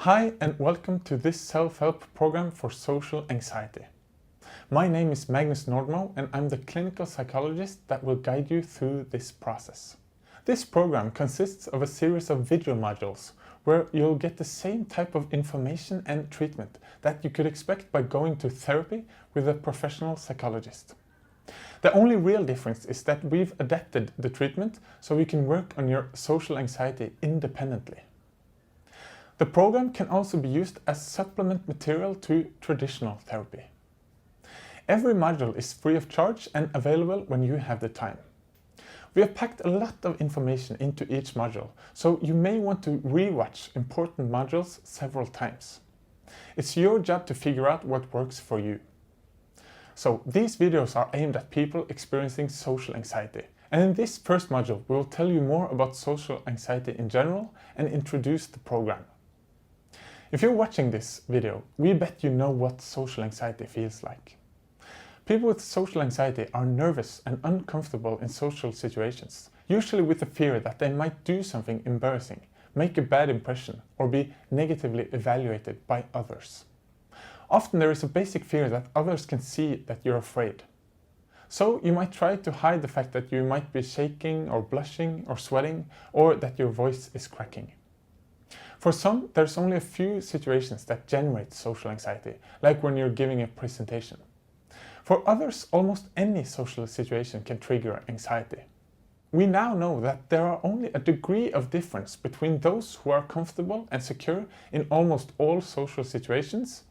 Hi and welcome to this self-help program for social anxiety. My name is Magnus Nordmo and I'm the clinical psychologist that will guide you through this process. This program consists of a series of video modules where you'll get the same type of information and treatment that you could expect by going to therapy with a professional psychologist. The only real difference is that we've adapted the treatment so you can work on your social anxiety independently. The program can also be used as supplement material to traditional therapy. Every module is free of charge and available when you have the time. We have packed a lot of information into each module, so you may want to re-watch important modules several times. It's your job to figure out what works for you. So these videos are aimed at people experiencing social anxiety. And in this first module, we will tell you more about social anxiety in general and introduce the program. If you're watching this video, we bet you know what social anxiety feels like. People with social anxiety are nervous and uncomfortable in social situations, usually with the fear that they might do something embarrassing, make a bad impression, or be negatively evaluated by others. Often there is a basic fear that others can see that you're afraid. So you might try to hide the fact that you might be shaking or blushing or sweating, or that your voice is cracking. For some, there's only a few situations that generate social anxiety, like when you're giving a presentation. For others, almost any social situation can trigger anxiety. We now know that there are only a degree of difference between those who are comfortable and secure in almost all social situations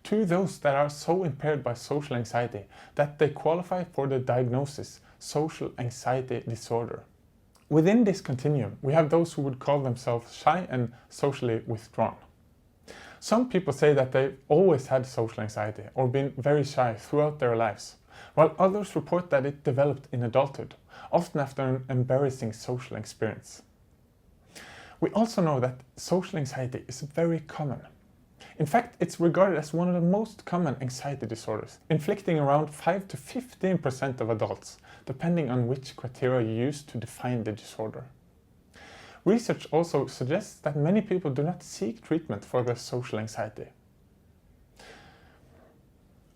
to those that are so impaired by social anxiety that they qualify for the diagnosis social anxiety disorder. Within this continuum, we have those who would call themselves shy and socially withdrawn. Some people say that they've always had social anxiety or been very shy throughout their lives, while others report that it developed in adulthood, often after an embarrassing social experience. We also know that social anxiety is very common. In fact, it's regarded as one of the most common anxiety disorders, inflicting around 5 to 15% of adults, depending on which criteria you use to define the disorder. Research also suggests that many people do not seek treatment for their social anxiety.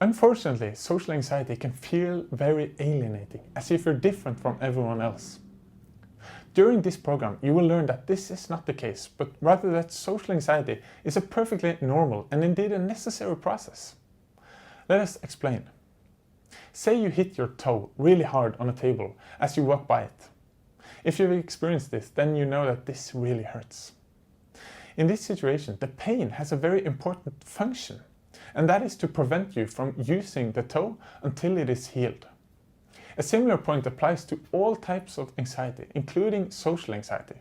Unfortunately, social anxiety can feel very alienating, as if you're different from everyone else. During this program, you will learn that this is not the case, but rather that social anxiety is a perfectly normal and indeed a necessary process. Let us explain. Say you hit your toe really hard on a table as you walk by it. If you've experienced this, then you know that this really hurts. In this situation, the pain has a very important function, and that is to prevent you from using the toe until it is healed. A similar point applies to all types of anxiety, including social anxiety.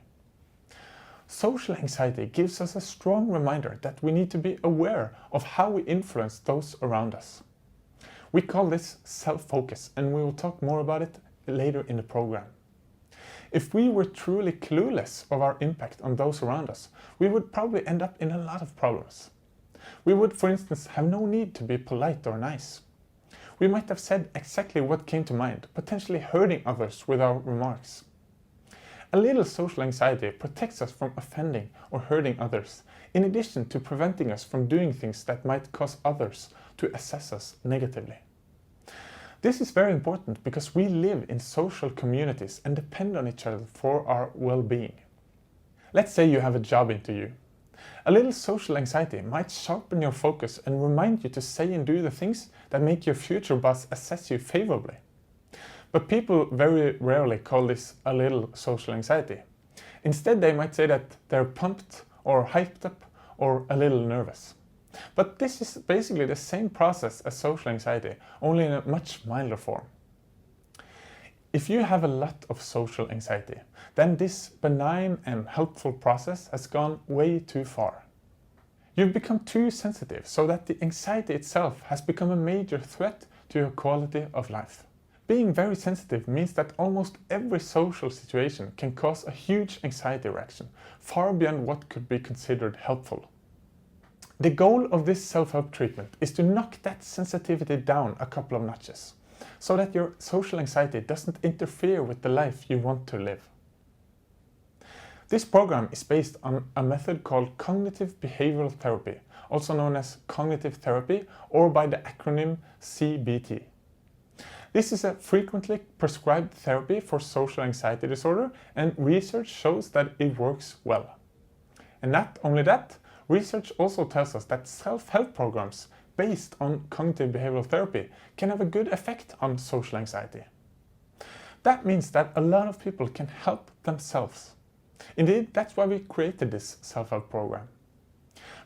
Social anxiety gives us a strong reminder that we need to be aware of how we influence those around us. We call this self-focus, and we will talk more about it later in the program. If we were truly clueless of our impact on those around us, we would probably end up in a lot of problems. We would, for instance, have no need to be polite or nice. We might have said exactly what came to mind, potentially hurting others with our remarks. A little social anxiety protects us from offending or hurting others, in addition to preventing us from doing things that might cause others to assess us negatively. This is very important because we live in social communities and depend on each other for our well-being. Let's say you have a job interview. A little social anxiety might sharpen your focus and remind you to say and do the things that make your future boss assess you favorably. But people very rarely call this a little social anxiety. Instead, they might say that they're pumped or hyped up or a little nervous. But this is basically the same process as social anxiety, only in a much milder form. If you have a lot of social anxiety, then this benign and helpful process has gone way too far. You've become too sensitive so that the anxiety itself has become a major threat to your quality of life. Being very sensitive means that almost every social situation can cause a huge anxiety reaction, far beyond what could be considered helpful. The goal of this self-help treatment is to knock that sensitivity down a couple of notches, so that your social anxiety doesn't interfere with the life you want to live. This program is based on a method called cognitive behavioral therapy, also known as cognitive therapy, or by the acronym CBT. This is a frequently prescribed therapy for social anxiety disorder, and research shows that it works well. And not only that, research also tells us that self-help programs based on cognitive behavioral therapy can have a good effect on social anxiety. That means that a lot of people can help themselves. Indeed, that's why we created this self-help program.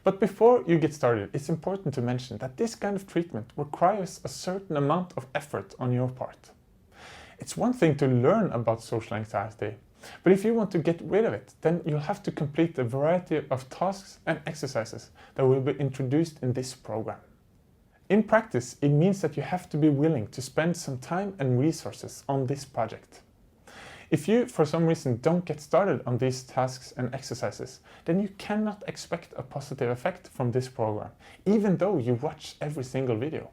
But before you get started, it's important to mention that this kind of treatment requires a certain amount of effort on your part. It's one thing to learn about social anxiety, but if you want to get rid of it, then you'll have to complete a variety of tasks and exercises that will be introduced in this program. In practice, it means that you have to be willing to spend some time and resources on this project. If you, for some reason, don't get started on these tasks and exercises, then you cannot expect a positive effect from this program, even though you watch every single video.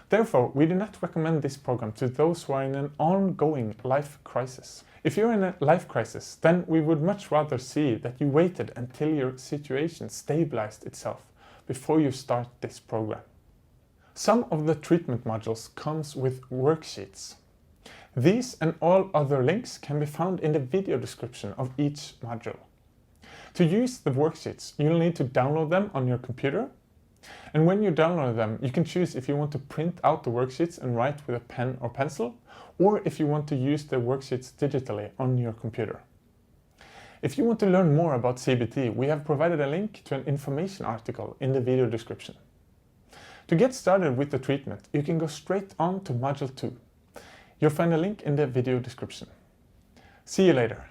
Therefore, we do not recommend this program to those who are in an ongoing life crisis. If you're in a life crisis, then we would much rather see that you waited until your situation stabilized itself before you start this program. Some of the treatment modules comes with worksheets. These and all other links can be found in the video description of each module. To use the worksheets, you'll need to download them on your computer. And when you download them, you can choose if you want to print out the worksheets and write with a pen or pencil, or if you want to use the worksheets digitally on your computer. If you want to learn more about CBT, we have provided a link to an information article in the video description. To get started with the treatment, you can go straight on to Module 2. You'll find a link in the video description. See you later.